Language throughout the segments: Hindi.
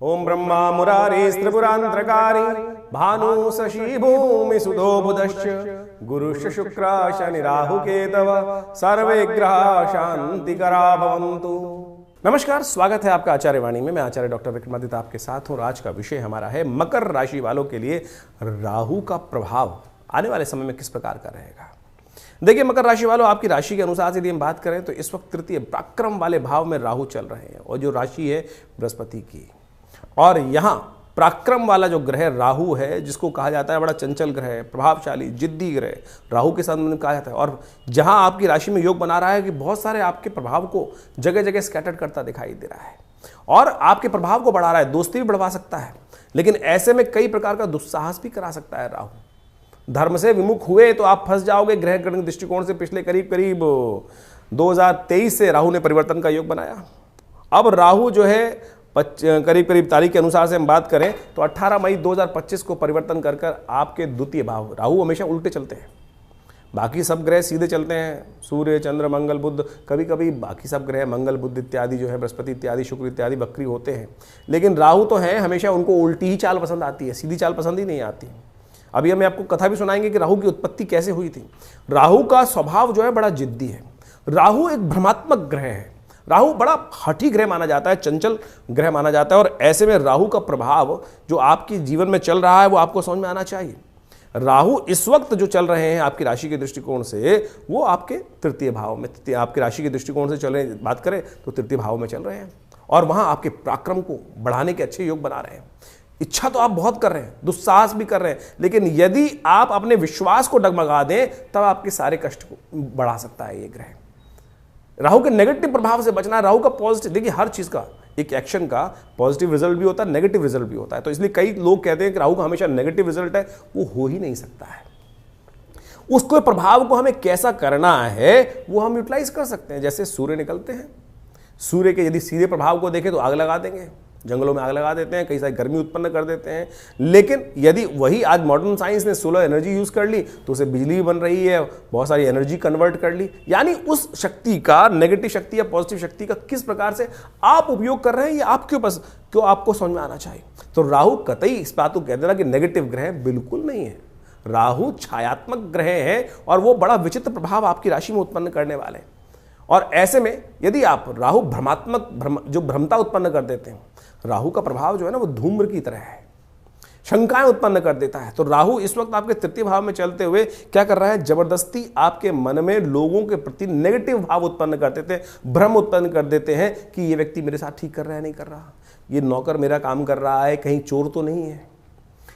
ओम ब्रह्मा मुरारी त्रिपुरांतरकारी भानु शशि भूमि सुधो बुधश्च गुरुश्च शुक्र शनि राहु केतव सर्वे ग्रह शांतिकरा भवन्तु। नमस्कार, स्वागत है आपका आचार्य वाणी में। मैं आचार्य डॉक्टर विक्रमादित्य आपके साथ हूँ। आज का विषय हमारा है मकर राशि वालों के लिए राहु का प्रभाव आने वाले समय में किस प्रकार का रहेगा। देखिए, मकर राशि वालों, आपकी राशि के अनुसार यदि हम बात करें तो इस वक्त तृतीय पराक्रम वाले भाव में राहु चल रहे हैं और जो राशि है बृहस्पति की, और यहाँ पराक्रम वाला जो ग्रह राहु है, जिसको कहा जाता है बड़ा चंचल ग्रह है, प्रभावशाली जिद्दी ग्रह, राहु के साथ कहा जाता है। और जहाँ आपकी राशि में योग बना रहा है कि बहुत सारे आपके प्रभाव को जगह जगह स्कैटर्ड करता दिखाई दे रहा है और आपके प्रभाव को बढ़ा रहा है। दोस्ती भी बढ़वा सकता है, लेकिन ऐसे में कई प्रकार का दुस्साहस भी करा सकता है राहु। धर्म से विमुख हुए तो आप फंस जाओगे। ग्रह गणित दृष्टिकोण से पिछले करीब 2023 से राहु ने परिवर्तन का योग बनाया। अब राहु जो है करीब तारीख के अनुसार से हम बात करें तो 18 मई 2025 को परिवर्तन कर आपके द्वितीय भाव, राहु हमेशा उल्टे चलते हैं, बाकी सब ग्रह सीधे चलते हैं, सूर्य चंद्र मंगल बुध, कभी कभी बाकी सब ग्रह मंगल बुध इत्यादि जो है बृहस्पति इत्यादि शुक्र इत्यादि वक्री होते हैं, लेकिन राहु तो है हमेशा उनको उल्टी ही चाल पसंद आती है, सीधी चाल पसंद ही नहीं आती। अभी हम आपको कथा भी सुनाएंगे कि राहु की उत्पत्ति कैसे हुई थी। राहु का स्वभाव जो है बड़ा जिद्दी है। राहु एक भ्रमात्मक ग्रह है। राहु बड़ा हठी ग्रह माना जाता है, चंचल ग्रह माना जाता है, और ऐसे में राहु का प्रभाव जो आपके जीवन में चल रहा है वो आपको समझ में आना चाहिए। राहु इस वक्त जो चल रहे हैं आपकी राशि के दृष्टिकोण से वो आपके तृतीय भाव में, आपकी राशि के दृष्टिकोण से चल रहे हैं, बात करें तो तृतीय भाव में चल रहे हैं और वहां आपके पराक्रम को बढ़ाने के अच्छे योग बना रहे हैं। इच्छा तो आप बहुत कर रहे हैं, दुस्साहस भी कर रहे हैं, लेकिन यदि आप अपने विश्वास को डगमगा दें तब आपके सारे कष्ट को बढ़ा सकता है ये ग्रह। राहु के नेगेटिव प्रभाव से बचना है। राहु का पॉजिटिव, देखिए हर चीज का एक एक्शन का पॉजिटिव रिजल्ट भी होता है, नेगेटिव रिजल्ट भी होता है। तो इसलिए कई लोग कहते हैं कि राहु का हमेशा नेगेटिव रिजल्ट है, वो हो ही नहीं सकता है। उसको प्रभाव को हमें कैसा करना है वो हम यूटिलाइज कर सकते हैं। जैसे सूर्य निकलते हैं, सूर्य के यदि सीधे प्रभाव को देखें तो आग लगा देंगे, जंगलों में आग लगा देते हैं, कई सारी गर्मी उत्पन्न कर देते हैं। लेकिन यदि वही आज मॉडर्न साइंस ने सोलर एनर्जी यूज कर ली तो उसे बिजली भी बन रही है, बहुत सारी एनर्जी कन्वर्ट कर ली। यानी उस शक्ति का, नेगेटिव शक्ति या पॉजिटिव शक्ति का किस प्रकार से आप उपयोग कर रहे हैं ये आपके ऊपर, क्यों आपको समझ में आना चाहिए। तो राहु कतई इस बात को कह देना कि नेगेटिव ग्रह बिल्कुल नहीं है। राहु छायात्मक ग्रह है और वो बड़ा विचित्र प्रभाव आपकी राशि में उत्पन्न करने वाले हैं। और ऐसे में यदि आप राहु भ्रमात्मक जो भ्रमता उत्पन्न कर देते हैं, राहु का प्रभाव जो है ना वो धूम्र की तरह है, शंकाएं उत्पन्न कर देता है। तो राहु इस वक्त आपके तृतीय भाव में चलते हुए क्या कर रहा है, जबरदस्ती आपके मन में लोगों के प्रति नेगेटिव भाव उत्पन्न कर देते हैं, भ्रम उत्पन्न कर देते हैं कि ये व्यक्ति मेरे साथ ठीक कर रहा है नहीं कर रहा, ये नौकर मेरा काम कर रहा है, कहीं चोर तो नहीं है,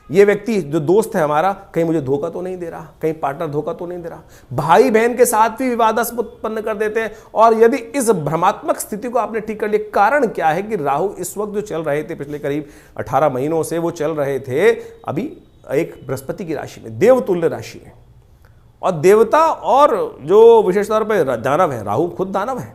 ये व्यक्ति जो दोस्त है हमारा कहीं मुझे धोखा तो नहीं दे रहा, कहीं पार्टनर धोखा तो नहीं दे रहा। भाई बहन के साथ भी विवादास्पद उत्पन्न कर देते हैं। और यदि इस भ्रमात्मक स्थिति को आपने ठीक कर लिया, कारण क्या है कि राहु इस वक्त जो चल रहे थे पिछले करीब 18 महीनों से, वो चल रहे थे अभी एक बृहस्पति की राशि में, देवतुल्य राशि में। और देवता और जो विशेष तौर पर दानव है, राहु खुद दानव है,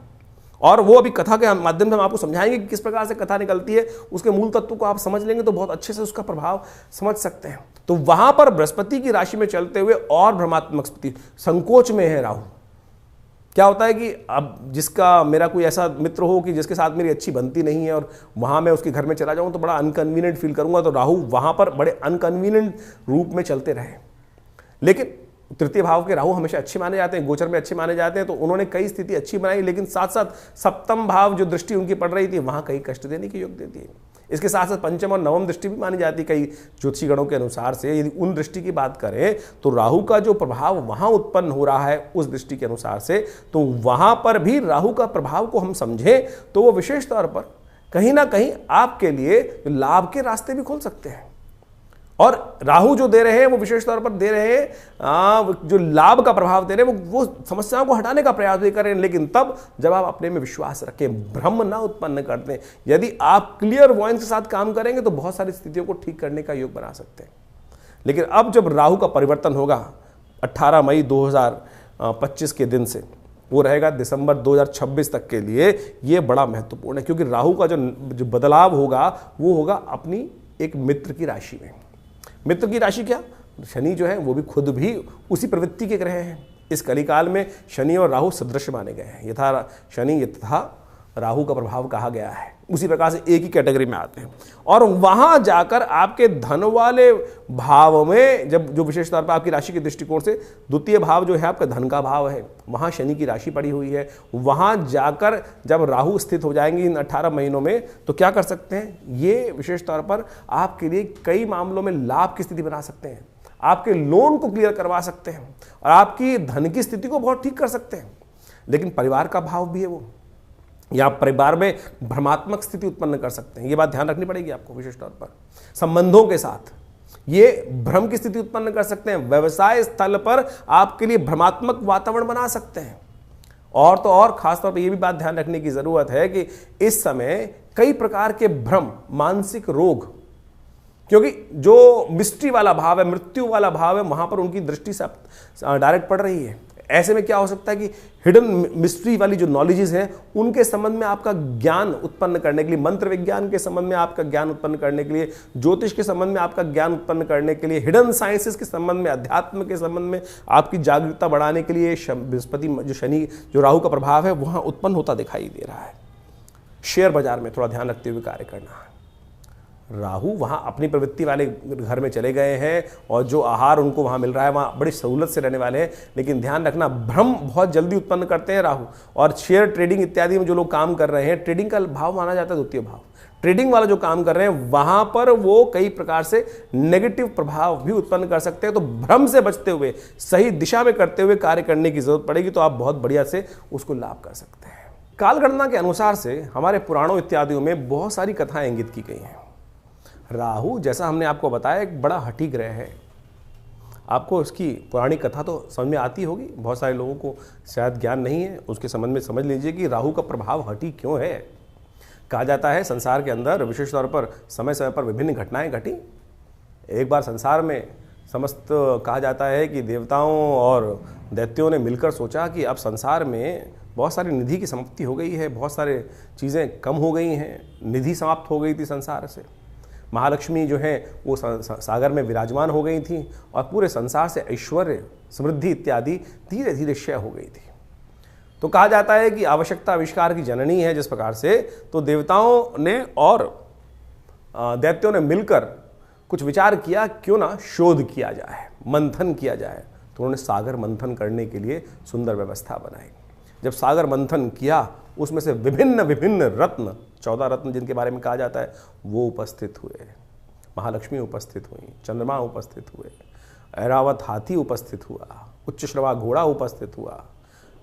और वो अभी कथा के माध्यम से हम आपको समझाएंगे कि किस प्रकार से कथा निकलती है। उसके मूल तत्व को आप समझ लेंगे तो बहुत अच्छे से उसका प्रभाव समझ सकते हैं। तो वहां पर बृहस्पति की राशि में चलते हुए और भ्रमात्मक स्थिति, संकोच में है राहु। क्या होता है कि अब जिसका मेरा कोई ऐसा मित्र हो कि जिसके साथ मेरी अच्छी बनती नहीं है और वहां मैं उसके घर में चला जाऊं तो बड़ा अनकन्वीनियंट फील करूंगा, तो राहु वहां पर बड़े अनकन्वीनियंट रूप में चलते रहे। लेकिन तृतीय भाव के राहु हमेशा अच्छे माने जाते हैं, गोचर में अच्छे माने जाते हैं, तो उन्होंने कई स्थिति अच्छी बनाई, लेकिन साथ साथ सप्तम भाव जो दृष्टि उनकी पड़ रही थी वहां कई कष्ट देने की योग देती है। इसके साथ साथ पंचम और नवम दृष्टि भी मानी जाती है कई ज्योतिषी गणों के अनुसार से। यदि उन दृष्टि की बात करें तो राहु का जो प्रभाव वहां उत्पन्न हो रहा है उस दृष्टि के अनुसार से, तो वहां पर भी राहु का प्रभाव को हम समझें तो वो विशेष तौर पर कहीं ना कहीं आपके लिए लाभ के रास्ते भी खोल सकते हैं। और राहु जो दे रहे हैं वो विशेष तौर पर दे रहे हैं जो लाभ का प्रभाव दे रहे हैं, वो समस्याओं को हटाने का प्रयास भी करें, लेकिन तब जब आप अपने में विश्वास रखें, भ्रम ना उत्पन्न करते हैं। यदि आप क्लियर वॉइस के साथ काम करेंगे तो बहुत सारी स्थितियों को ठीक करने का योग बना सकते हैं। लेकिन अब जब राहु का परिवर्तन होगा 18 मई 2025 के दिन से, वो रहेगा दिसंबर 2026 तक के लिए, ये बड़ा महत्वपूर्ण है। क्योंकि राहु का जो बदलाव होगा वो होगा अपनी एक मित्र की राशि में। मित्र की राशि क्या, शनि जो है वो भी खुद भी उसी प्रवृत्ति के ग्रह हैं। इस कलिकाल में शनि और राहु सदृश माने गए हैं। यथा शनि यथा राहु का प्रभाव कहा गया है। उसी प्रकार से एक ही कैटेगरी में आते हैं। और वहां जाकर आपके धन वाले भाव में, जब जो विशेष तौर पर आपकी राशि के दृष्टिकोण से द्वितीय भाव जो है आपका धन का भाव है, वहां शनि की राशि पड़ी हुई है, वहां जाकर जब राहु स्थित हो जाएंगे इन 18 महीनों में, तो क्या कर सकते हैं, ये विशेष तौर पर आपके लिए कई मामलों में लाभ की स्थिति बना सकते हैं, आपके लोन को क्लियर करवा सकते हैं और आपकी धन की स्थिति को बहुत ठीक कर सकते हैं। लेकिन परिवार का भाव भी है वो, या परिवार में भ्रमात्मक स्थिति उत्पन्न कर सकते हैं। ये बात ध्यान रखनी पड़ेगी आपको विशेष तौर पर। संबंधों के साथ ये भ्रम की स्थिति उत्पन्न कर सकते हैं। व्यवसाय स्थल पर आपके लिए भ्रमात्मक वातावरण बना सकते हैं। और तो और खासतौर पर यह भी बात ध्यान रखने की जरूरत है कि इस समय कई प्रकार के भ्रम, मानसिक रोग, क्योंकि जो मिस्ट्री वाला भाव है, मृत्यु वाला भाव है, वहां पर उनकी दृष्टि से डायरेक्ट पड़ रही है। ऐसे में क्या हो सकता है कि हिडन मिस्ट्री वाली जो नॉलेजेस हैं उनके संबंध में आपका ज्ञान उत्पन्न करने के लिए, मंत्र विज्ञान के संबंध में आपका ज्ञान उत्पन्न करने के लिए, ज्योतिष के संबंध में आपका ज्ञान उत्पन्न करने के लिए, हिडन साइंसेस के संबंध में, अध्यात्म के संबंध में आपकी जागरूकता बढ़ाने के लिए बृहस्पति जो शनि जो राहु का प्रभाव है वहां उत्पन्न होता दिखाई दे रहा है। शेयर बाजार में थोड़ा ध्यान रखते हुए कार्य करना है। राहु वहां अपनी प्रवृत्ति वाले घर में चले गए हैं और जो आहार उनको वहां मिल रहा है वहां बड़ी सहूलत से रहने वाले हैं। लेकिन ध्यान रखना, भ्रम बहुत जल्दी उत्पन्न करते हैं राहु। और शेयर ट्रेडिंग इत्यादि में जो लोग काम कर रहे हैं, ट्रेडिंग का भाव माना जाता है द्वितीय भाव, ट्रेडिंग वाला जो काम कर रहे हैं वहां पर वो कई प्रकार से नेगेटिव प्रभाव भी उत्पन्न कर सकते हैं। तो भ्रम से बचते हुए सही दिशा में करते हुए कार्य करने की जरूरत पड़ेगी, तो आप बहुत बढ़िया से उसको लाभ कर सकते हैं। कालगणना के अनुसार से हमारे पुराणों इत्यादियों में बहुत सारी कथाएं इंगित की गई हैं। राहु, जैसा हमने आपको बताया, एक बड़ा हठी ग्रह है। आपको उसकी पौराणिक कथा तो समझ में आती होगी, बहुत सारे लोगों को शायद ज्ञान नहीं है, उसके संबंध में समझ लीजिए कि राहु का प्रभाव हठी क्यों है। कहा जाता है संसार के अंदर विशेष तौर पर समय समय पर विभिन्न घटनाएं घटी। एक बार संसार में समस्त कहा जाता है कि देवताओं और दैत्यों ने मिलकर सोचा कि अब संसार में बहुत सारी निधि की समाप्ति हो गई है, बहुत सारे चीज़ें कम हो गई हैं, निधि समाप्त हो गई थी संसार से। महालक्ष्मी जो है वो सागर में विराजमान हो गई थी और पूरे संसार से ऐश्वर्य, समृद्धि इत्यादि धीरे धीरे क्षय हो गई थी। तो कहा जाता है कि आवश्यकता आविष्कार की जननी है। जिस प्रकार से तो देवताओं ने और दैत्यों ने मिलकर कुछ विचार किया, क्यों ना शोध किया जाए, मंथन किया जाए। तो उन्होंने सागर मंथन करने के लिए सुंदर व्यवस्था बनाई। जब सागर मंथन किया, उसमें से विभिन्न विभिन्न रत्न, 14 रत्न जिनके बारे में कहा जाता है, वो उपस्थित हुए। महालक्ष्मी उपस्थित हुई, चंद्रमा उपस्थित हुए, ऐरावत हाथी उपस्थित हुआ, उच्च श्रवा घोड़ा उपस्थित हुआ,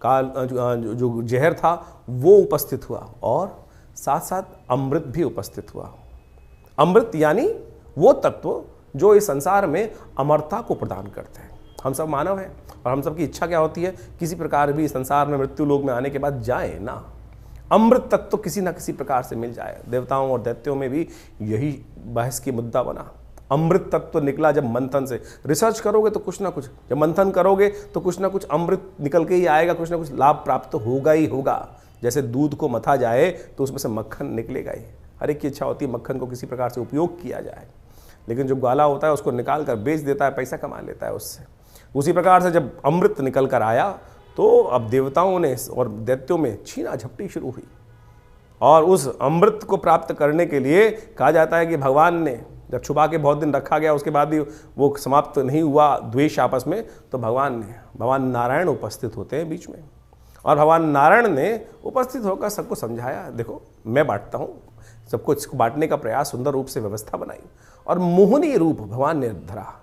काल जो जहर था वो उपस्थित हुआ और साथ साथ अमृत भी उपस्थित हुआ। अमृत यानी वो तत्व जो इस संसार में अमरता को प्रदान करते हैं। हम सब मानव हैं और हम सब की इच्छा क्या होती है, किसी प्रकार भी संसार में मृत्यु लोक में आने के बाद जाए ना, अमृत तत्व तो किसी ना किसी प्रकार से मिल जाए। देवताओं और दैत्यों में भी यही बहस की मुद्दा बना। अमृत तत्व निकला जब मंथन से। रिसर्च करोगे तो कुछ ना कुछ, जब मंथन करोगे तो कुछ ना कुछ अमृत निकल के ही आएगा, कुछ ना कुछ लाभ प्राप्त होगा ही होगा। जैसे दूध को मथा जाए तो उसमें से मक्खन निकलेगा ही। हर एक की इच्छा होती है मक्खन को किसी प्रकार से उपयोग किया जाए, लेकिन जो ग्वाला होता है उसको निकाल कर बेच देता है, पैसा कमा लेता है उससे। उसी प्रकार से जब अमृत निकल कर आया तो अब देवताओं ने और दैत्यों में छीना झपटी शुरू हुई और उस अमृत को प्राप्त करने के लिए कहा जाता है कि भगवान ने जब छुपा के बहुत दिन रखा गया, उसके बाद भी वो समाप्त नहीं हुआ द्वेष आपस में, तो भगवान नारायण उपस्थित होते हैं बीच में और भगवान नारायण ने उपस्थित होकर सबको समझाया, देखो मैं बांटता हूँ, सबको इसको बांटने का प्रयास, सुंदर रूप से व्यवस्था बनाई और मोहनी रूप भगवान ने धरा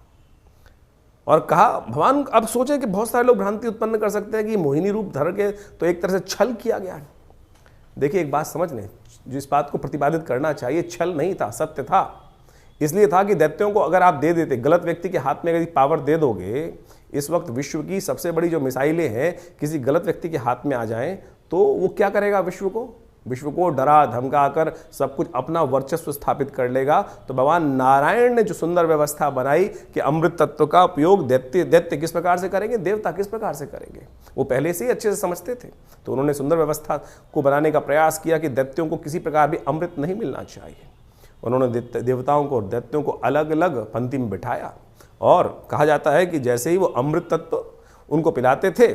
और कहा। भगवान अब सोचे कि बहुत सारे लोग भ्रांति उत्पन्न कर सकते हैं कि मोहिनी रूप धर के तो एक तरह से छल किया गया। देखिए एक बात समझ लें, जिस बात को प्रतिपादित करना चाहिए छल नहीं था, सत्य था। इसलिए था कि दैत्यों को अगर आप दे देते, गलत व्यक्ति के हाथ में अगर पावर दे दोगे, इस वक्त विश्व की सबसे बड़ी जो मिसाइलें हैं किसी गलत व्यक्ति के हाथ में आ जाएं तो वो क्या करेगा, विश्व को डरा धमका कर सब कुछ अपना वर्चस्व स्थापित कर लेगा। तो भगवान नारायण ने जो सुंदर व्यवस्था बनाई कि अमृत तत्व का उपयोग दैत्य किस प्रकार से करेंगे, देवता किस प्रकार से करेंगे, वो पहले से ही अच्छे से समझते थे। तो उन्होंने सुंदर व्यवस्था को बनाने का प्रयास किया कि दैत्यों को किसी प्रकार भी अमृत नहीं मिलना चाहिए। उन्होंने देवताओं को और दैत्यों को अलग अलग पंक्ति में बिठाया और कहा जाता है कि जैसे ही वो अमृत तत्व उनको पिलाते थे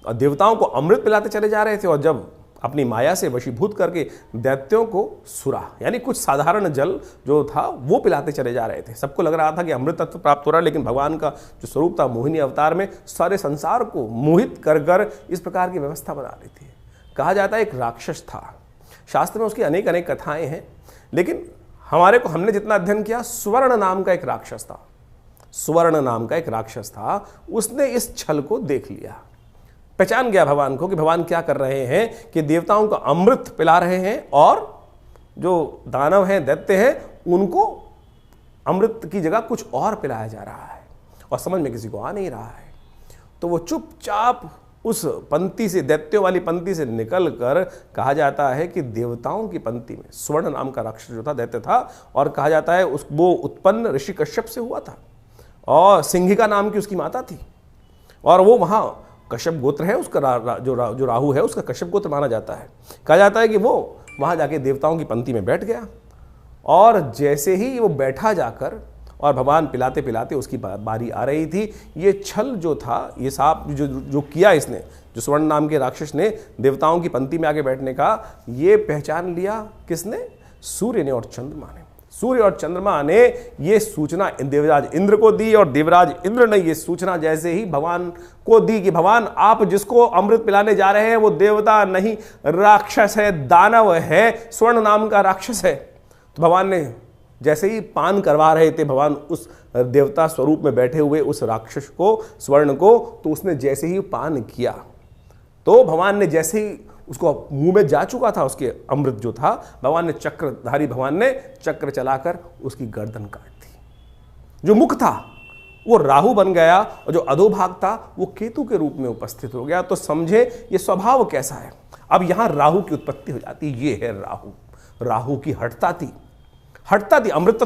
और देवताओं को अमृत पिलाते चले जा रहे थे और जब अपनी माया से वशीभूत करके दैत्यों को सुरा यानी कुछ साधारण जल जो था वो पिलाते चले जा रहे थे। सबको लग रहा था कि अमृत तत्व प्राप्त हो रहा है, लेकिन भगवान का जो स्वरूप था मोहिनी अवतार में सारे संसार को मोहित कर कर इस प्रकार की व्यवस्था बना रही थी। कहा जाता है एक राक्षस था, शास्त्र में उसकी अनेक अनेक कथाएं हैं, लेकिन हमने जितना अध्ययन किया, स्वर्ण नाम का एक राक्षस था। स्वर्ण नाम का एक राक्षस था, उसने इस छल को देख लिया, पहचान गया भगवान को कि भगवान क्या कर रहे हैं कि देवताओं को अमृत पिला रहे हैं और जो दानव हैं, दैत्य हैं, उनको अमृत की जगह कुछ और पिलाया जा रहा है और समझ में किसी को आ नहीं रहा है। तो वो चुपचाप उस पंक्ति से, दैत्यों वाली पंक्ति से निकल कर, कहा जाता है कि देवताओं की पंक्ति में स्वर्ण नाम का राक्षस जो था, दैत्य था, और कहा जाता है वो उत्पन्न ऋषि कश्यप से हुआ था और सिंहिका नाम की उसकी माता थी, और वो वहां कश्यप गोत्र है उसका, जो राहु है उसका कश्यप गोत्र माना जाता है। कहा जाता है कि वो वहां जाके देवताओं की पंक्ति में बैठ गया, और जैसे ही वो बैठा जाकर और भगवान पिलाते पिलाते उसकी बारी आ रही थी, ये छल जो था, ये सांप जो किया इसने, जो स्वर्ण नाम के राक्षस ने देवताओं की पंक्ति में आके बैठने का, ये पहचान लिया किसने? सूर्य ने और चंद्रमा ने। सूर्य और चंद्रमा ने ये सूचना देवराज इंद्र को दी, और देवराज इंद्र ने ये सूचना जैसे ही भगवान को दी कि भगवान आप जिसको अमृत पिलाने जा रहे हैं वो देवता नहीं, राक्षस है, दानव है, स्वर्ण नाम का राक्षस है। तो भगवान ने जैसे ही पान करवा रहे थे भगवान उस देवता स्वरूप में बैठे हुए उस राक्षस को, स्वर्ण को, तो उसने जैसे ही पान किया तो भगवान ने जैसे ही उसको मुंह में जा चुका था, उसके अमृत जो था, भगवान ने चक्रधारी भगवान ने चक्र चलाकर उसकी गर्दन काट दी। जो मुख था वो राहु बन गया और जो अधोभाग था वो केतु के रूप में उपस्थित हो गया। तो समझे ये स्वभाव कैसा है। अब यहां राहु की उत्पत्ति हो जाती, ये है राहु। राहु की हठता थी, अमृत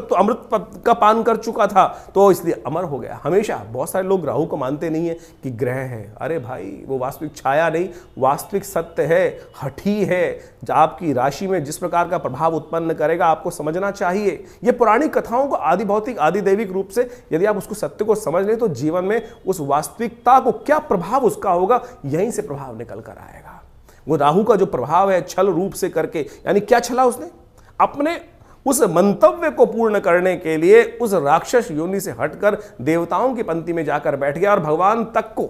का पान कर चुका था तो इसलिए अमर हो गया। हमेशा बहुत सारे लोग राहु को मानते नहीं है कि ग्रह है। अरे भाई, वो वास्तविक छाया नहीं, वास्तविक सत्य है, हठी है। आपकी राशि में जिस प्रकार का प्रभाव उत्पन्न करेगा आपको समझना चाहिए। ये पुरानी कथाओं को आदि भौतिक आदि दैविक रूप से यदि आप उसको सत्य को समझ लें तो जीवन में उस वास्तविकता को क्या प्रभाव उसका होगा, यहीं से प्रभाव निकल कर आएगा। वो राहु का जो प्रभाव है छल रूप से करके, यानी क्या छला उसने? अपने उस मंतव्य को पूर्ण करने के लिए उस राक्षस योनि से हटकर देवताओं की पंक्ति में जाकर बैठ गया और भगवान तक को,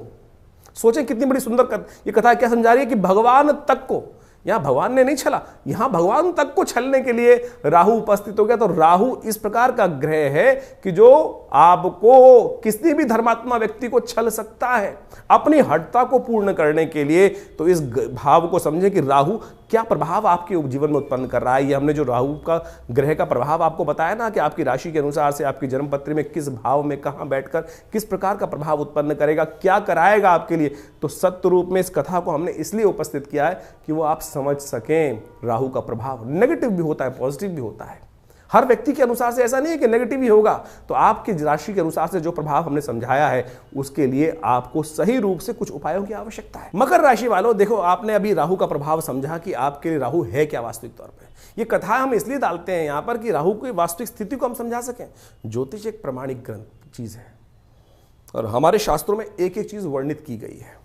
सोचें कितनी बड़ी सुंदर ये कथा क्या समझा रही है कि भगवान तक को, यहां भगवान ने नहीं छला, यहां भगवान तक को छलने के लिए राहु उपस्थित हो गया। तो राहु इस प्रकार का ग्रह है कि जो आपको, किसी भी धर्मात्मा व्यक्ति को छल सकता है अपनी हठता को पूर्ण करने के लिए। तो इस भाव को समझें कि राहु क्या प्रभाव आपके जीवन में उत्पन्न कर रहा है। ये हमने जो राहु का ग्रह का प्रभाव आपको बताया ना कि आपकी राशि के अनुसार से आपकी जन्मपत्री में किस भाव में कहां बैठकर किस प्रकार का प्रभाव उत्पन्न करेगा, क्या कराएगा आपके लिए। तो सत्य रूप में इस कथा को हमने इसलिए उपस्थित किया है कि वो आप समझ सकें। राहु का प्रभाव नेगेटिव भी होता है, पॉजिटिव भी होता है। हर व्यक्ति के अनुसार से ऐसा नहीं है कि नेगेटिव ही होगा। तो आपकी राशि के अनुसार से जो प्रभाव हमने समझाया है उसके लिए आपको सही रूप से कुछ उपायों की आवश्यकता है। मकर राशि वालों, देखो आपने अभी राहु का प्रभाव समझा कि आपके लिए राहु है क्या वास्तविक तौर पे। ये कथा हम इसलिए डालते हैं यहां पर कि राहु की वास्तविक स्थिति को हम समझा सकें। ज्योतिष एक प्रमाणिक ग्रंथ चीज है और हमारे शास्त्रों में एक एक चीज वर्णित की गई है।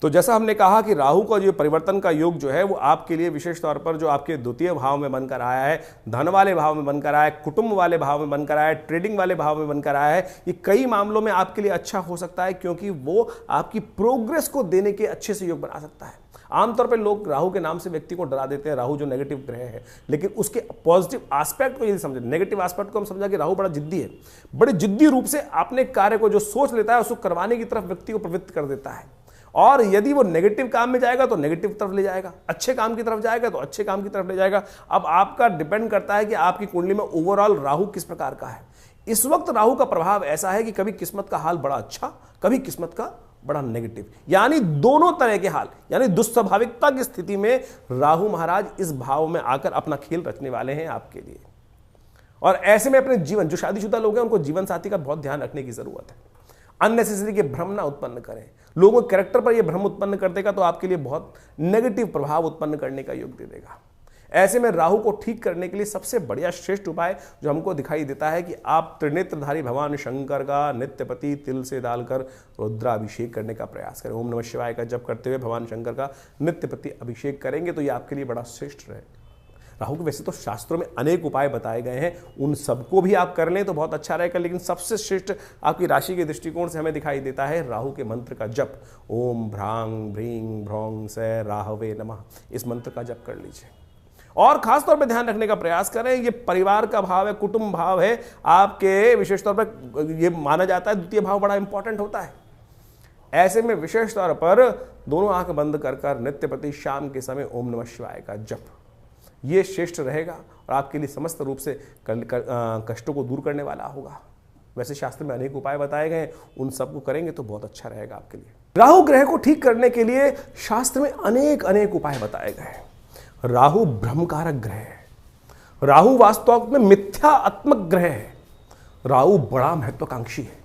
तो जैसा हमने कहा कि राहु का जो परिवर्तन का योग जो है वो आपके लिए विशेष तौर पर जो आपके द्वितीय भाव में बनकर आया है, धन वाले भाव में बनकर आया है, कुटुंब वाले भाव में बनकर आया है, ट्रेडिंग वाले भाव में बनकर आया है, ये कई मामलों में आपके लिए अच्छा हो सकता है क्योंकि वो आपकी प्रोग्रेस को देने के अच्छे से योग बना सकता है। आमतौर पर लोग राहु के नाम से व्यक्ति को डरा देते हैं, राहु जो नेगेटिव ग्रह है, लेकिन उसके पॉजिटिव एस्पेक्ट को यदि समझे, नेगेटिव एस्पेक्ट को हम समझा कि राहु बड़ा जिद्दी है, बड़े जिद्दी रूप से अपने कार्य को जो सोच लेता है उसको करवाने की तरफ व्यक्ति को प्रवृत्त कर देता है। और यदि वो नेगेटिव काम में जाएगा तो नेगेटिव तरफ ले जाएगा, अच्छे काम की तरफ जाएगा तो अच्छे काम की तरफ ले जाएगा। अब आपका डिपेंड करता है कि आपकी कुंडली में ओवरऑल राहु किस प्रकार का है। इस वक्त राहु का प्रभाव ऐसा है कि कभी किस्मत का हाल बड़ा अच्छा, कभी किस्मत का बड़ा नेगेटिव, यानी दोनों तरह के हाल, यानी दुस्वाभाविकता की स्थिति में राहु महाराज इस भाव में आकर अपना खेल रचने वाले हैं आपके लिए। और ऐसे में अपने जीवन, जो शादीशुदा लोग हैं उनको जीवन साथी का बहुत ध्यान रखने की जरूरत है। अननेसेसरी के भ्रम ना उत्पन्न करें। लोगों के कैरेक्टर पर यह भ्रम उत्पन्न कर देगा तो आपके लिए बहुत नेगेटिव प्रभाव उत्पन्न करने का योग दे देगा। ऐसे में राहु को ठीक करने के लिए सबसे बढ़िया श्रेष्ठ उपाय जो हमको दिखाई देता है कि आप त्रिनेत्रधारी भगवान शंकर का नित्यपति तिल से डालकर रुद्राभिषेक करने का प्रयास करें। ओम नमः शिवाय का जप करते हुए भगवान शंकर का नित्यपति अभिषेक करेंगे तो ये आपके लिए बड़ा श्रेष्ठ रहेगा। राहु के वैसे तो शास्त्रों में अनेक उपाय बताए गए हैं, उन सबको भी आप कर लें तो बहुत अच्छा रहेगा, लेकिन सबसे श्रेष्ठ आपकी राशि के दृष्टिकोण से हमें दिखाई देता है राहु के मंत्र का जप। ओम भ्रांग भ्रीं भ्रौंग से राहवे नमः, इस मंत्र का जप कर लीजिए। और खास तौर पे ध्यान रखने का प्रयास करें, ये परिवार का भाव है, कुटुंब भाव है आपके, विशेष तौर पर ये माना जाता है द्वितीय भाव बड़ा इंपॉर्टेंट होता है। ऐसे में विशेष तौर पर दोनों आंख बंद कर नित्यपति शाम के समय ओम नमः शिवाय का जप, ये श्रेष्ठ रहेगा और आपके लिए समस्त रूप से कष्टों को दूर करने वाला होगा। वैसे शास्त्र में अनेक उपाय बताए गए, उन सबको करेंगे तो बहुत अच्छा रहेगा आपके लिए। राहु ग्रह को ठीक करने के लिए शास्त्र में अनेक उपाय बताए गए। राहु भ्रमकारक ग्रह है, राहु वास्तव में मिथ्यात्मक ग्रह है, राहु बड़ा महत्वाकांक्षी है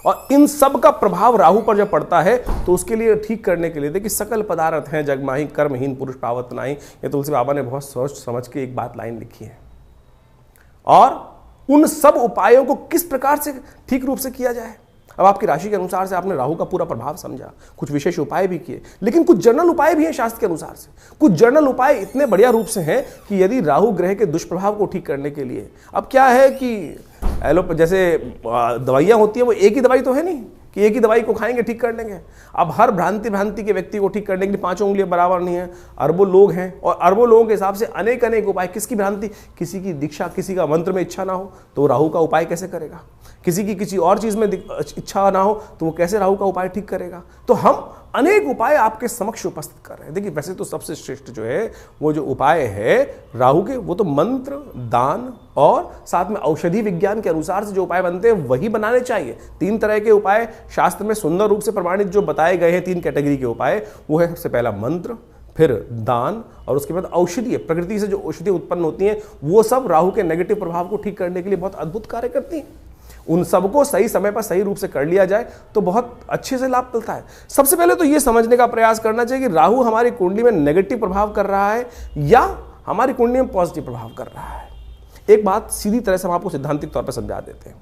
और इन सब का प्रभाव राहु पर जब पड़ता है तो उसके लिए ठीक करने के लिए देखिए सकल पदार्थ हैं जग माही कर्महीन पुरुष पावत नाहीं, ये तुलसी बाबा ने बहुत सोच समझ के एक बात लाइन लिखी है। और उन सब उपायों को किस प्रकार से ठीक रूप से किया जाए, अब आपकी राशि के अनुसार से आपने राहु का पूरा प्रभाव समझा, कुछ विशेष उपाय भी किए, लेकिन कुछ जनरल उपाय भी हैं शास्त्र के अनुसार से। कुछ जनरल उपाय इतने बढ़िया रूप से हैं कि यदि राहु ग्रह के दुष्प्रभाव को ठीक करने के लिए, अब क्या है कि जैसे दवाइयाँ होती है वो एक ही दवाई तो है नहीं कि एक ही दवाई को खाएंगे ठीक कर लेंगे। अब हर भ्रांति के व्यक्ति को ठीक करने के लिए 5 उंगलियां बराबर नहीं है, अरबों लोग हैं और अरबों लोगों के हिसाब से अनेक उपाय। किसकी भ्रांति, किसी की दीक्षा, किसी का मंत्र में इच्छा ना हो तो राहु का उपाय कैसे करेगा, किसी की किसी और चीज में इच्छा ना हो तो वो कैसे राहु का उपाय ठीक करेगा। तो हम अनेक उपाय आपके समक्ष उपस्थित कर रहे हैं। देखिए वैसे तो सबसे श्रेष्ठ जो है वो जो उपाय है राहु के, वो तो मंत्र, दान और साथ में औषधि विज्ञान के अनुसार से जो उपाय बनते हैं वही बनाने चाहिए। 3 तरह के उपाय शास्त्र में सुंदर रूप से प्रमाणित जो बताए गए हैं, 3 कैटेगरी के उपाय, वो है सबसे पहला मंत्र, फिर दान और उसके बाद औषधि, प्रकृति से जो औषधि उत्पन्न होती हैं वो सब राहु के नेगेटिव प्रभाव को ठीक करने के लिए बहुत अद्भुत कार्य करती हैं। उन सबको सही समय पर सही रूप से कर लिया जाए तो बहुत अच्छे से लाभ मिलता है। सबसे पहले तो ये समझने का प्रयास करना चाहिए कि राहु हमारी कुंडली में नेगेटिव प्रभाव कर रहा है या हमारी कुंडली में पॉजिटिव प्रभाव कर रहा है। एक बात सीधी तरह से हम आपको सिद्धांतिक तौर पर समझा देते हैं।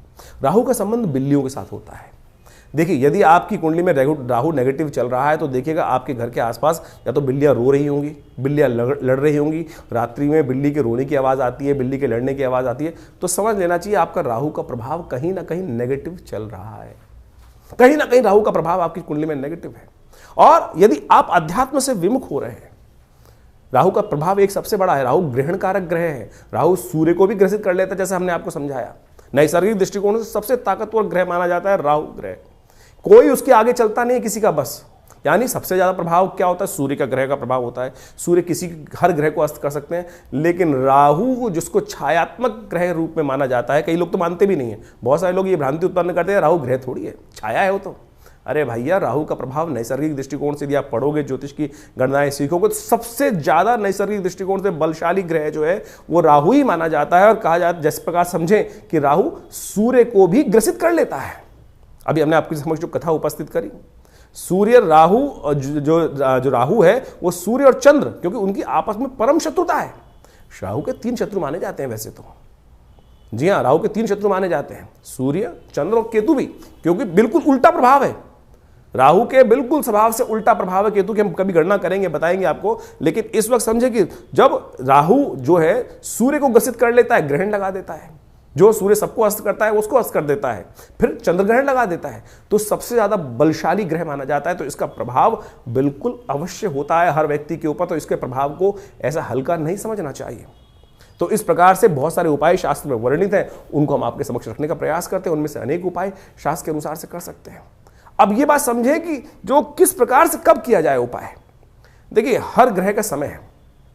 राहु का संबंध बिल्लियों के साथ होता है। देखिए यदि आपकी कुंडली में राहु नेगेटिव चल रहा है तो देखिएगा आपके घर के आसपास या तो बिल्लियां रो रही होंगी, बिल्लियां लड़ रही होंगी, रात्रि में बिल्ली के रोने की आवाज़ आती है, बिल्ली के लड़ने की आवाज़ आती है, तो समझ लेना चाहिए आपका राहु का प्रभाव कहीं ना कहीं नेगेटिव चल रहा है। कहीं ना कहीं राहु का प्रभाव आपकी कुंडली में नेगेटिव है। और यदि आप अध्यात्म से विमुख हो रहे हैं, राहु का प्रभाव एक सबसे बड़ा है, राहु ग्रहण कारक ग्रह है, राहु सूर्य को भी ग्रसित कर लेता है, जैसे हमने आपको समझाया। नैसर्गिक दृष्टिकोण से सबसे ताकतवर ग्रह माना जाता है राहु ग्रह, कोई उसके आगे चलता नहीं है किसी का बस। यानी सबसे ज्यादा प्रभाव क्या होता है, सूर्य का ग्रह का प्रभाव होता है। सूर्य किसी हर ग्रह को अस्त कर सकते हैं, लेकिन राहु जिसको छायात्मक ग्रह रूप में माना जाता है, कई लोग तो मानते भी नहीं है, बहुत सारे लोग ये भ्रांति उत्पन्न करते हैं राहु ग्रह थोड़ी है, छाया है वो तो। अरे भैया राहु का प्रभाव नैसर्गिक दृष्टिकोण से यदि आप पढ़ोगे, ज्योतिष की गणनाएं सीखोगे तो सबसे ज्यादा नैसर्गिक दृष्टिकोण से बलशाली ग्रह जो है वो राहु ही माना जाता है। और कहा जाता है, जिस प्रकार समझें कि राहु सूर्य को भी ग्रसित कर लेता है। अभी हमने आपके समक्ष जो कथा उपस्थित करी, सूर्य राहु, जो राहु है वो सूर्य और चंद्र, क्योंकि उनकी आपस में परम शत्रुता है। राहु के 3 शत्रु माने जाते हैं वैसे तो, जी हाँ, राहु के 3 शत्रु माने जाते हैं, सूर्य, चंद्र और केतु भी, क्योंकि बिल्कुल उल्टा प्रभाव है राहु के, बिल्कुल स्वभाव से उल्टा प्रभाव है केतु की। हम कभी गणना करेंगे, बताएंगे आपको, लेकिन इस वक्त समझे कि जब राहु जो है सूर्य को ग्रसित कर लेता है, ग्रहण लगा देता है, जो सूर्य सबको अस्त करता है उसको अस्त कर देता है, फिर चंद्रग्रहण लगा देता है, तो सबसे ज्यादा बलशाली ग्रह माना जाता है। तो इसका प्रभाव बिल्कुल अवश्य होता है हर व्यक्ति के ऊपर, तो इसके प्रभाव को ऐसा हल्का नहीं समझना चाहिए। तो इस प्रकार से बहुत सारे उपाय शास्त्र में वर्णित हैं, उनको हम आपके समक्ष रखने का प्रयास करते हैं। उनमें से अनेक उपाय शास्त्र के अनुसार से कर सकते हैं। अब ये बात समझे कि जो किस प्रकार से कब किया जाए उपाय। देखिए हर ग्रह का समय है,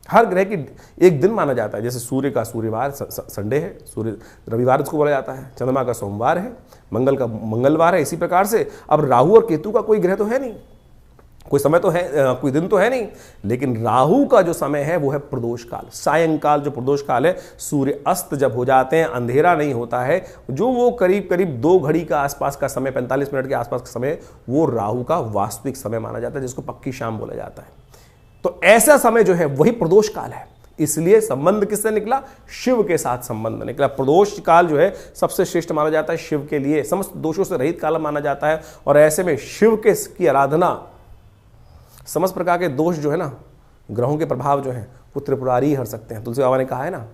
हर ग्रह की एक दिन माना जाता है। जैसे सूर्य का सूर्यवार संडे है, सूर्य रविवार उसको बोला जाता है, चंद्रमा का सोमवार है, मंगल का मंगलवार है। इसी प्रकार से अब राहु और केतु का कोई ग्रह तो है नहीं, कोई समय तो है, कोई दिन तो है नहीं, लेकिन राहु का जो समय है वो है प्रदोष काल, सायंकाल जो प्रदोष काल है। सूर्य अस्त जब हो जाते हैं, अंधेरा नहीं होता है, जो वो करीब करीब 2 घड़ी का आसपास का समय, 45 मिनट के आसपास का समय, वो राहु का वास्तविक समय माना जाता है, जिसको पक्की शाम बोला जाता है। तो ऐसा समय जो है वही प्रदोष काल है। इसलिए संबंध किससे निकला? शिव के साथ संबंध निकला। प्रदोष काल जो है सबसे श्रेष्ठ माना जाता है शिव के लिए, समस्त दोषों से रहित काल माना जाता है। और ऐसे में शिव के की आराधना, समस्त प्रकार के दोष जो है ना, ग्रहों के प्रभाव जो है वो त्रिपुरारी हर सकते हैं। तुलसी बाबा ने कहा है ना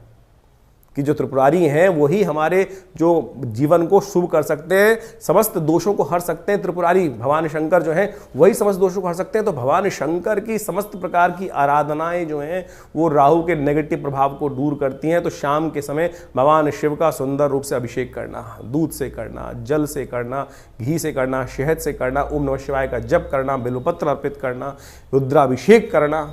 कि जो त्रिपुरारी हैं वही हमारे जो जीवन को शुभ कर सकते हैं, समस्त दोषों को हर सकते हैं। त्रिपुरारी भगवान शंकर जो हैं वही समस्त दोषों को हर सकते हैं। तो भगवान शंकर की समस्त प्रकार की आराधनाएं जो हैं वो राहु के नेगेटिव प्रभाव को दूर करती हैं। तो शाम के समय भगवान शिव का सुंदर रूप से अभिषेक करना, दूध से करना, जल से करना, घी से करना, शहद से करना, ओम नमः शिवाय का जप करना, बेलपत्र अर्पित करना, रुद्राभिषेक करना।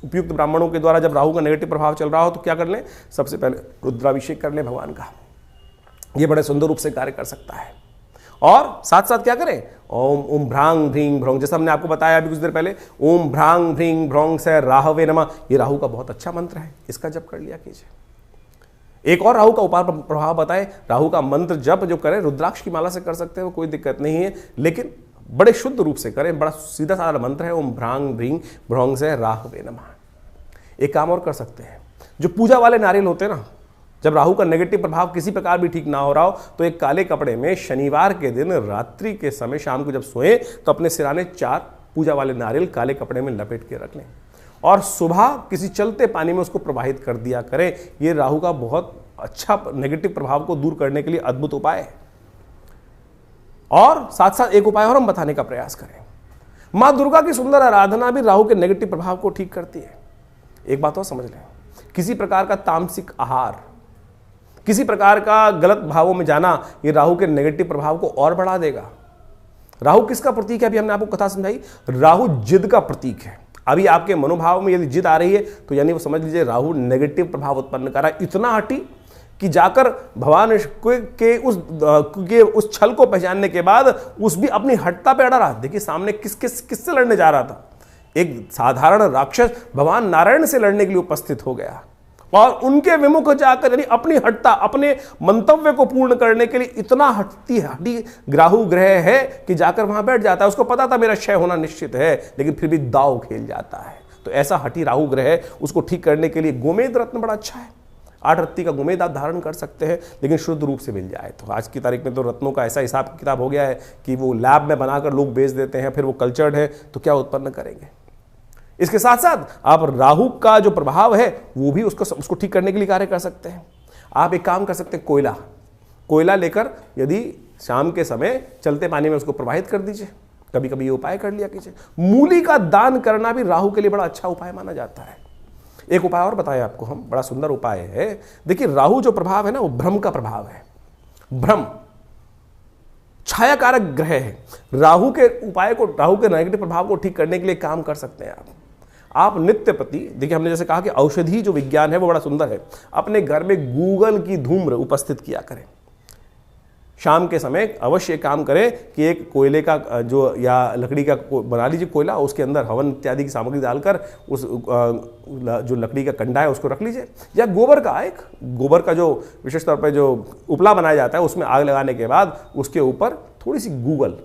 उपयुक्त ब्राह्मणों के द्वारा जब राहु का नेगेटिव प्रभाव चल रहा हो तो क्या कर लें? सबसे पहले रुद्राभिषेक कर लें भगवान का। ये बड़े सुंदर रूप से कार्य कर सकता है। और साथ साथ क्या करें? ओम ओम भ्रांग भ्रींग भ्रौंग, जैसा हमने आपको बताया अभी कुछ देर पहले, ओम भ्रांग भ्रींग भ्रौंग से राहवे नमः, ये राहु का बहुत अच्छा मंत्र है, इसका जप कर लिया कीजिए। एक और राहु का उपाय प्रभाव बताएं। राहु का मंत्र जप जो करें रुद्राक्ष की माला से कर सकते हैं, वो कोई दिक्कत नहीं है, लेकिन बड़े शुद्ध रूप से करें। बड़ा सीधा साधा मंत्र है, ओम भ्रांग भ्रींग भ्रौंग से राहवे नमः। एक काम और कर सकते हैं, जो पूजा वाले नारियल होते हैं ना, जब राहु का नेगेटिव प्रभाव किसी प्रकार भी ठीक ना हो रहा हो तो एक काले कपड़े में शनिवार के दिन रात्रि के समय शाम को जब सोएं तो अपने सिराने 4 पूजा वाले नारियल काले कपड़े में लपेट के रख लें और सुबह किसी चलते पानी में उसको प्रवाहित कर दिया करें। ये राहु का बहुत अच्छा नेगेटिव प्रभाव को दूर करने के लिए अद्भुत उपाय है। और साथ साथ एक उपाय और हम बताने का प्रयास करें। मां दुर्गा की सुंदर आराधना भी राहु के नेगेटिव प्रभाव को ठीक करती है। एक बात और समझ लें, किसी प्रकार का तामसिक आहार, किसी प्रकार का गलत भावों में जाना, ये राहु के नेगेटिव प्रभाव को और बढ़ा देगा। राहु किसका प्रतीक है? अभी हमने आपको कथा समझाई, राहु जिद का प्रतीक है। अभी आपके मनोभाव में यदि जिद आ रही है तो यानी वो समझ लीजिए राहु नेगेटिव प्रभाव उत्पन्न कर रहा है। इतना हटी कि जाकर भगवान के उस छल को पहचानने के बाद उस भी अपनी हटता पे अड़ा रहा। देखिए सामने किससे लड़ने जा रहा था? एक साधारण राक्षस भगवान नारायण से लड़ने के लिए उपस्थित हो गया और उनके विमुख जाकर यानी अपनी हटता, अपने मंतव्य को पूर्ण करने के लिए इतना हटी राहु ग्रह है कि जाकर वहां बैठ जाता है। उसको पता था मेरा क्षय होना निश्चित है, लेकिन फिर भी दाव खेल जाता है। तो ऐसा हटी राहु ग्रह है, उसको ठीक करने के लिए गोमेद रत्न बड़ा अच्छा है। 8 रत्ती का गोमेद आप धारण कर सकते हैं, लेकिन शुद्ध रूप से मिल जाए। तो आज की तारीख में तो रत्नों का ऐसा हिसाब किताब हो गया है कि वो लैब में बनाकर लोग बेच देते हैं, फिर वो कल्चर्ड है तो क्या उत्पन्न करेंगे। इसके साथ साथ आप राहु का जो प्रभाव है वो भी उसको ठीक करने के लिए कार्य कर सकते हैं। आप एक काम कर सकते हैं, कोयला लेकर यदि शाम के समय चलते पानी में उसको प्रवाहित कर दीजिए। कभी कभी ये उपाय कर लिया कीजिए। मूली का दान करना भी राहु के लिए बड़ा अच्छा उपाय माना जाता है। एक उपाय और बताएं आपको हम, बड़ा सुंदर उपाय है। देखिए राहु जो प्रभाव है ना, वो भ्रम का प्रभाव है। भ्रम छायाकारक ग्रह है। राहु के उपाय को, राहु के नेगेटिव प्रभाव को ठीक करने के लिए काम कर सकते हैं आप नित्य प्रति। देखिए हमने जैसे कहा कि औषधि जो विज्ञान है वो बड़ा सुंदर है। अपने घर में गूगल की धूम्र उपस्थित किया करें। शाम के समय अवश्य काम करें कि एक कोयले का जो या लकड़ी का बना लीजिए कोयला, उसके अंदर हवन इत्यादि की सामग्री डालकर उस जो लकड़ी का कंडा है उसको रख लीजिए। या गोबर का जो विशेष तौर पर जो उपला बनाया जाता है उसमें आग लगाने के बाद उसके ऊपर थोड़ी सी गूगल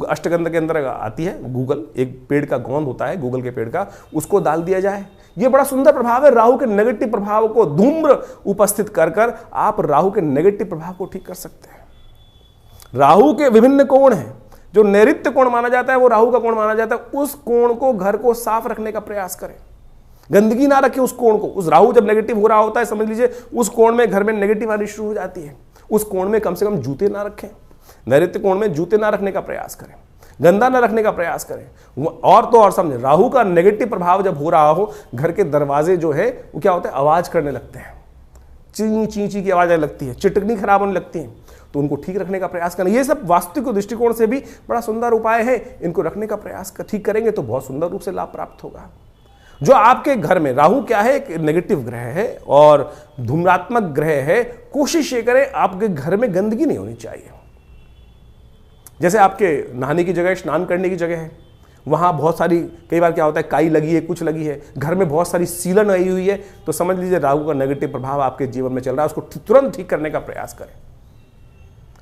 अष्टगंध के अंदर आती है गूगल, एक पेड़ का गोंद होता है गूगल के पेड़ का, उसको डाल दिया जाए। ये बड़ा सुंदर प्रभाव है। राहु के नेगेटिव प्रभाव को धूम्र उपस्थित कर आप राहु के नेगेटिव प्रभाव को ठीक कर सकते हैं। राहु के विभिन्न कोण हैं। जो नैऋत्य कोण माना जाता है वो राहु का कोण माना जाता है। उस कोण को, घर को साफ रखने का प्रयास करें। गंदगी ना रखें उस कोण को। उस राहु जब नेगेटिव हो रहा होता है, समझ लीजिए उस कोण में घर में नेगेटिव आनी शुरू हो जाती है। उस कोण में कम से कम जूते ना रखें। नैऋत्य कोण में जूते ना रखने का प्रयास करें, गंदा न रखने का प्रयास करें। और तो और समझे, राहु का नेगेटिव प्रभाव जब हो रहा हो, घर के दरवाजे जो है वो क्या होता है, आवाज करने लगते हैं। ची ची ची की आवाज आने लगती है, चिटकनी खराब होने लगती है। तो उनको ठीक रखने का प्रयास करें। ये सब वास्तविक दृष्टिकोण से भी बड़ा सुंदर उपाय है। इनको रखने का प्रयास ठीक करेंगे तो बहुत सुंदर रूप से लाभ प्राप्त होगा। जो आपके घर में राहु क्या है, एक नेगेटिव ग्रह है और धूम्रात्मक ग्रह है। कोशिश ये करें आपके घर में गंदगी नहीं होनी चाहिए। जैसे आपके नहाने की जगह, स्नान करने की जगह है, वहाँ बहुत सारी, कई बार क्या होता है काई लगी है, कुछ लगी है, घर में बहुत सारी सीलन आई हुई है, तो समझ लीजिए राहु का नेगेटिव प्रभाव आपके जीवन में चल रहा है। उसको तुरंत ठीक करने का प्रयास करें।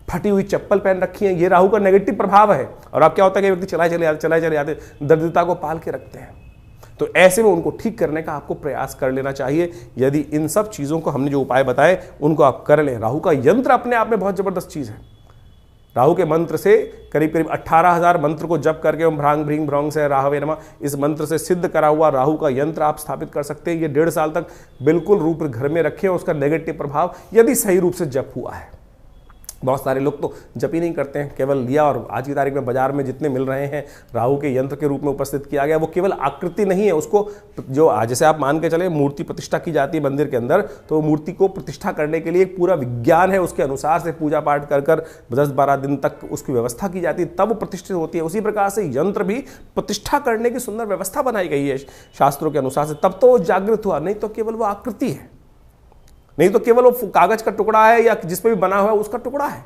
फटी हुई चप्पल पहन रखी है, ये राहु का नेगेटिव प्रभाव है। और अब क्या होता है कि व्यक्ति चलाए चले आते, दरिद्रता को पाल के रखते हैं। तो ऐसे में उनको ठीक करने का आपको प्रयास कर लेना चाहिए। यदि इन सब चीज़ों को हमने जो उपाय बताए उनको आप कर लें। राहु का यंत्र अपने आप में बहुत ज़बरदस्त चीज़ है। राहु के मंत्र से करीब करीब 18,000 मंत्र को जप करके ओम भ्रांग भ्रीं भ्रौंग से राहवे नमः, इस मंत्र से सिद्ध करा हुआ राहु का यंत्र आप स्थापित कर सकते हैं। ये 1.5 साल तक बिल्कुल रूप घर में रखें। उसका नेगेटिव प्रभाव यदि सही रूप से जप हुआ है। बहुत सारे लोग तो जप ही नहीं करते हैं, केवल लिया और आज की तारीख में बाजार में जितने मिल रहे हैं राहु के यंत्र के रूप में उपस्थित किया गया, वो केवल आकृति नहीं है। उसको जो जैसे आप मान के चले मूर्ति प्रतिष्ठा की जाती है मंदिर के अंदर, तो मूर्ति को प्रतिष्ठा करने के लिए एक पूरा विज्ञान है, उसके अनुसार से पूजा पाठ कर 10-12 दिन तक उसकी व्यवस्था की जाती है, तब प्रतिष्ठित होती है। उसी प्रकार से यंत्र भी प्रतिष्ठा करने की सुंदर व्यवस्था बनाई गई है शास्त्रों के अनुसार से, तब तो वो जागृत हुआ, नहीं तो केवल वो आकृति है, नहीं तो केवल वो कागज का टुकड़ा है या जिस पे भी बना हुआ है उसका टुकड़ा है।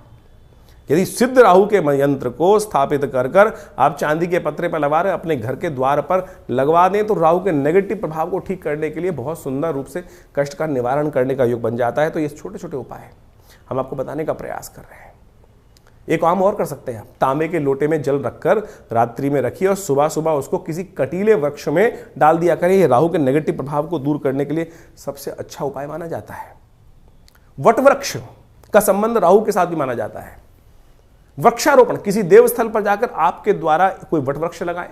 यदि सिद्ध राहु के यंत्र को स्थापित कर आप चांदी के पत्रे पर लगा रहे अपने घर के द्वार पर लगवा दें, तो राहु के नेगेटिव प्रभाव को ठीक करने के लिए बहुत सुंदर रूप से कष्ट का निवारण करने का योग बन जाता है। तो ये छोटे छोटे उपाय हम आपको बताने का प्रयास कर रहे हैं। एक काम और कर सकते हैं आप, तांबे के लोटे में जल रखकर रात्रि में रखिए और सुबह सुबह उसको किसी कटीले वृक्ष में डाल दिया करें। ये राहु के नेगेटिव प्रभाव को दूर करने के लिए सबसे अच्छा उपाय माना जाता है। वट वृक्ष का संबंध राहु के साथ भी माना जाता है। वृक्षारोपण, किसी देवस्थल पर जाकर आपके द्वारा कोई वट वृक्ष लगाएं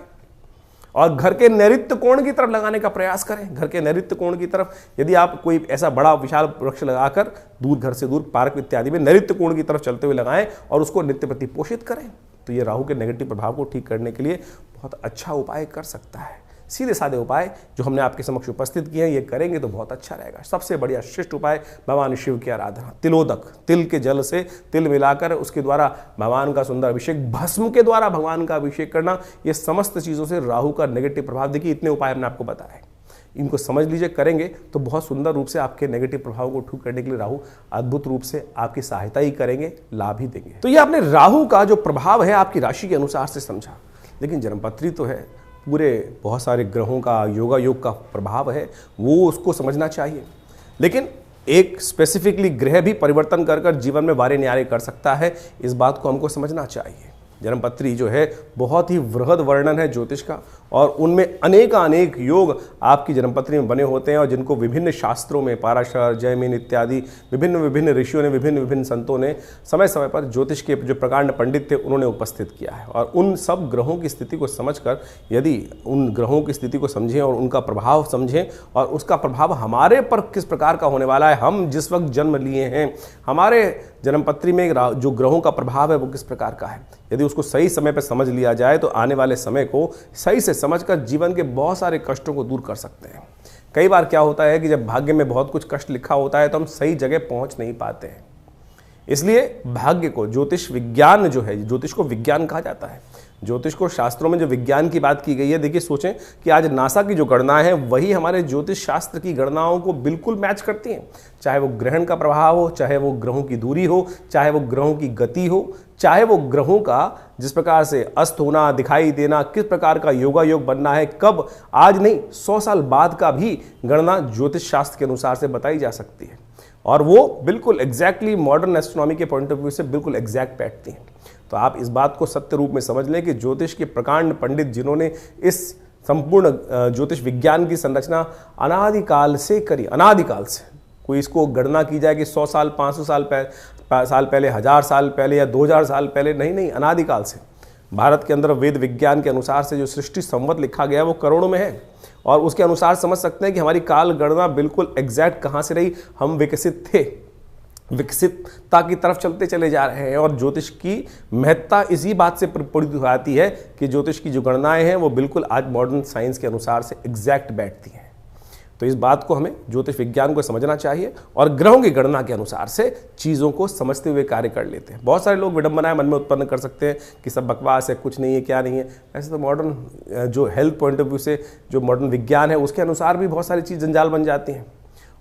और घर के नैऋत्य कोण की तरफ लगाने का प्रयास करें। घर के नैऋत्य कोण की तरफ यदि आप कोई ऐसा बड़ा विशाल वृक्ष लगाकर दूर, घर से दूर, पार्क इत्यादि में नैऋत्य कोण की तरफ चलते हुए लगाएं और उसको नित्य प्रति पोषित करें, तो ये राहु के नेगेटिव प्रभाव को ठीक करने के लिए बहुत अच्छा उपाय कर सकता है। सीधे साधे उपाय जो हमने आपके समक्ष उपस्थित किए हैं, ये करेंगे तो बहुत अच्छा रहेगा। सबसे बढ़िया श्रेष्ठ उपाय भगवान शिव की आराधना, तिलोदक, तिल के जल से तिल मिलाकर उसके द्वारा भगवान का सुंदर अभिषेक, भस्म के द्वारा भगवान का अभिषेक करना, ये समस्त चीज़ों से राहु का नेगेटिव प्रभाव, देखिए इतने उपाय हमने आपको बताए, इनको समझ लीजिए, करेंगे तो बहुत सुंदर रूप से आपके नेगेटिव प्रभाव को ठीक करने के लिए राहु अद्भुत रूप से आपकी सहायता ही करेंगे, लाभ ही देंगे। तो ये आपने राहु का जो प्रभाव है आपकी राशि के अनुसार से समझा, लेकिन जन्मपत्री तो है, पूरे बहुत सारे ग्रहों का योगा योग का प्रभाव है, वो उसको समझना चाहिए। लेकिन एक स्पेसिफिकली ग्रह भी परिवर्तन कर जीवन में वारे न्यारे कर सकता है, इस बात को हमको समझना चाहिए। जन्मपत्री जो है बहुत ही वृहद वर्णन है ज्योतिष का, और उनमें अनेक योग आपकी जन्मपत्री में बने होते हैं, और जिनको विभिन्न शास्त्रों में पाराशर, जैमिन इत्यादि विभिन्न ऋषियों ने, विभिन्न संतों ने समय समय पर ज्योतिष के जो प्रकांड पंडित थे उन्होंने उपस्थित किया है। और उन सब ग्रहों की स्थिति को समझकर, यदि उन ग्रहों की स्थिति को समझें और उनका प्रभाव समझें और उसका प्रभाव हमारे पर किस प्रकार का होने वाला है, हम जिस वक्त जन्म लिए हैं, हमारे जन्मपत्री में जो ग्रहों का प्रभाव है वो किस प्रकार का है, यदि उसको सही समय पर समझ लिया जाए तो आने वाले समय को सही से समझकर जीवन के बहुत सारे कष्टों को दूर कर सकते हैं। कई बार क्या होता है कि जब भाग्य में बहुत कुछ कष्ट लिखा होता है तो हम सही जगह पहुंच नहीं पाते हैं। इसलिए भाग्य को, ज्योतिष विज्ञान जो है, ज्योतिष को विज्ञान कहा जाता है, ज्योतिष को शास्त्रों में जो विज्ञान की बात की गई है, देखिए सोचें कि आज नासा की जो गणनाएं हैं वही हमारे ज्योतिष शास्त्र की गणनाओं को बिल्कुल मैच करती हैं। चाहे वो ग्रहण का प्रभाव हो, चाहे वो ग्रहों की दूरी हो, चाहे वो ग्रहों की गति हो, चाहे वो ग्रहों का जिस प्रकार से अस्त होना, दिखाई देना, किस प्रकार का योगा योग बनना है, कब, आज नहीं 100 साल बाद का भी गणना ज्योतिष शास्त्र के अनुसार से बताई जा सकती है, और वो बिल्कुल एग्जैक्टली मॉडर्न एस्ट्रोनॉमी के पॉइंट ऑफ व्यू से बिल्कुल एग्जैक्ट बैठती हैं। तो आप इस बात को सत्य रूप में समझ लें कि ज्योतिष के प्रकांड पंडित जिन्होंने इस संपूर्ण ज्योतिष विज्ञान की संरचना अनादिकाल से करी, अनादिकाल से, कोई इसको गणना की जाए कि 100 साल, 500 साल पहले, 1000 साल पहले या 2000 साल पहले, नहीं, अनादिकाल से। भारत के अंदर वेद विज्ञान के अनुसार से जो सृष्टि संवत लिखा गया वो करोड़ों में है, और उसके अनुसार समझ सकते हैं कि हमारी काल गणना बिल्कुल एग्जैक्ट कहाँ से रही। हम विकसित थे, विकसितता की तरफ चलते चले जा रहे हैं, और ज्योतिष की महत्ता इसी बात से प्रपूरित हो जाती है कि ज्योतिष की जो गणनाएं हैं वो बिल्कुल आज मॉडर्न साइंस के अनुसार से एग्जैक्ट बैठती हैं। तो इस बात को हमें ज्योतिष विज्ञान को समझना चाहिए और ग्रहों की गणना के अनुसार से चीज़ों को समझते हुए कार्य कर लेते हैं। बहुत सारे लोग विडंबनाएं मन में उत्पन्न कर सकते हैं कि सब बकवास है, कुछ नहीं है, क्या नहीं है। ऐसे तो मॉडर्न जो हेल्थ पॉइंट ऑफ व्यू से जो मॉडर्न विज्ञान है उसके अनुसार भी बहुत सारी चीज़ जंजाल बन जाती हैं,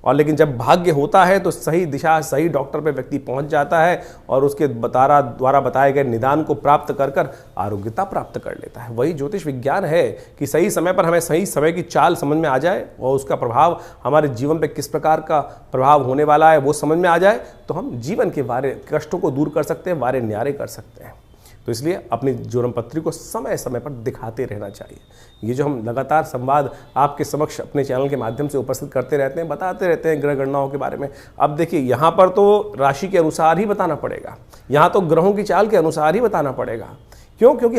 और लेकिन जब भाग्य होता है तो सही दिशा, सही डॉक्टर पे व्यक्ति पहुंच जाता है और उसके द्वारा बताए गए निदान को प्राप्त कर आरोग्यता प्राप्त कर लेता है। वही ज्योतिष विज्ञान है कि सही समय पर हमें सही समय की चाल समझ में आ जाए और उसका प्रभाव हमारे जीवन पे किस प्रकार का प्रभाव होने वाला है वो समझ में आ जाए, तो हम जीवन के वारे कष्टों को दूर कर सकते हैं, वारे न्यारे कर सकते हैं। तो इसलिए अपनी ज्वरमपत्री को समय समय पर दिखाते रहना चाहिए। ये जो हम लगातार संवाद आपके समक्ष अपने चैनल के माध्यम से उपस्थित करते रहते हैं, बताते रहते हैं ग्रह गणनाओं के बारे में। अब देखिए यहाँ पर तो राशि के अनुसार ही बताना पड़ेगा, यहाँ तो ग्रहों की चाल के अनुसार ही बताना पड़ेगा। क्यों? क्योंकि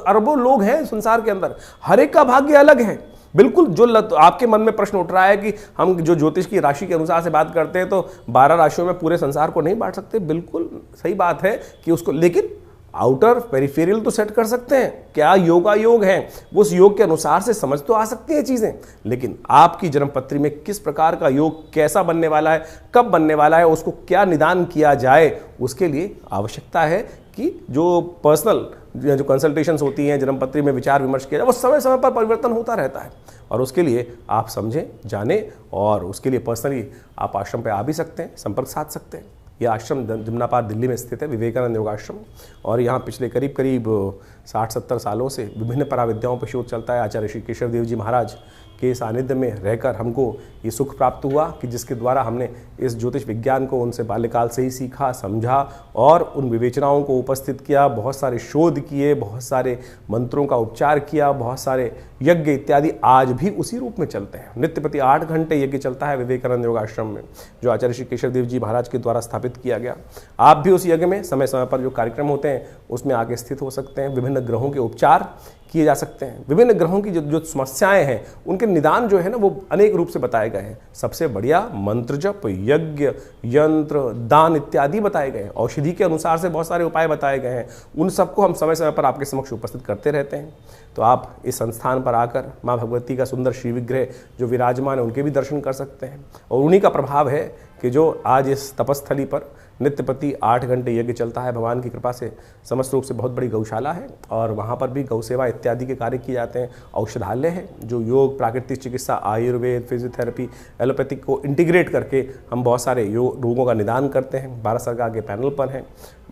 अरबों लोग हैं संसार के अंदर, हर एक का भाग्य अलग है। बिल्कुल जो आपके मन में प्रश्न उठ रहा है कि हम जो ज्योतिष की राशि के अनुसार से बात करते हैं तो 12 राशियों में पूरे संसार को नहीं बांट सकते, बिल्कुल सही बात है कि उसको, लेकिन आउटर पेरिफेरियल तो सेट कर सकते हैं। क्या योगायोग है, उस योग के अनुसार से समझ तो आ सकती हैं चीजें, लेकिन आपकी जन्मपत्री में किस प्रकार का योग कैसा बनने वाला है, कब बनने वाला है, उसको क्या निदान किया जाए, उसके लिए आवश्यकता है कि जो पर्सनल जो कंसल्टेशंस होती हैं, जन्मपत्री में विचार विमर्श किया जाए, वो समय समय पर परिवर्तन होता रहता है। और उसके लिए आप समझें, जानें, और उसके लिए पर्सनली आप आश्रम पे आ भी सकते हैं, संपर्क साध सकते हैं। यह आश्रम जमुनापार दिल्ली में स्थित है, विवेकानंद योगाश्रम, और यहाँ पिछले करीब 60-70 सालों से विभिन्न पराविद्याओं पर शोध चलता है। आचार्य श्री केशव देव जी महाराज के सानिध्य में रहकर हमको ये सुख प्राप्त हुआ कि जिसके द्वारा हमने इस ज्योतिष विज्ञान को उनसे बाल्यकाल से ही सीखा, समझा और उन विवेचनाओं को उपस्थित किया, बहुत सारे शोध किए, बहुत सारे मंत्रों का उपचार किया, बहुत सारे यज्ञ इत्यादि आज भी उसी रूप में चलते हैं। नित्य प्रति 8 घंटे यज्ञ चलता है विवेकानंद योगाश्रम में, जो आचार्य श्री केशव देव जी महाराज के द्वारा स्थापित किया गया। आप भी उस यज्ञ में समय समय पर जो कार्यक्रम होते हैं उसमें आके स्थित हो सकते हैं। विभिन्न ग्रहों के उपचार किए जा सकते हैं, विभिन्न ग्रहों की जो समस्याएं हैं उनके निदान जो है ना वो अनेक रूप से बताए गए हैं। सबसे बढ़िया मंत्र जप, यज्ञ, यंत्र, दान इत्यादि बताए गए हैं। औषधि के अनुसार से बहुत सारे उपाय बताए गए हैं, उन सबको हम समय समय पर आपके समक्ष उपस्थित करते रहते हैं। तो आप इस संस्थान पर आकर माँ भगवती का सुंदर श्री विग्रह जो विराजमान है उनके भी दर्शन कर सकते हैं। और उन्हीं का प्रभाव है कि जो आज इस तपस्थली पर नित्य प्रति 8 घंटे यज्ञ चलता है, भगवान की कृपा से समस्त रूप से बहुत बड़ी गौशाला है और वहाँ पर भी गौ सेवा इत्यादि के कार्य किए जाते हैं। औषधालय है जो योग, प्राकृतिक चिकित्सा, आयुर्वेद, फिजियोथेरेपी, एलोपैथिक को इंटीग्रेट करके हम बहुत सारे रोगों का निदान करते हैं। भारत सरकार के पैनल पर हैं,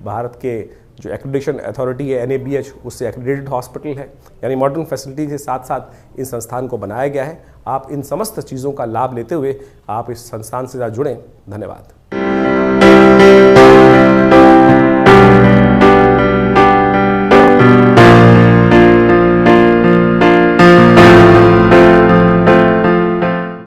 भारत के जो एक्रेडिटेशन अथॉरिटी है NABH, उससे एक्रेडिटेड हॉस्पिटल है, यानी मॉडर्न फैसिलिटी के साथ साथ इस संस्थान को बनाया गया है। आप इन समस्त चीज़ों का लाभ लेते हुए आप इस संस्थान से जुड़ें। धन्यवाद।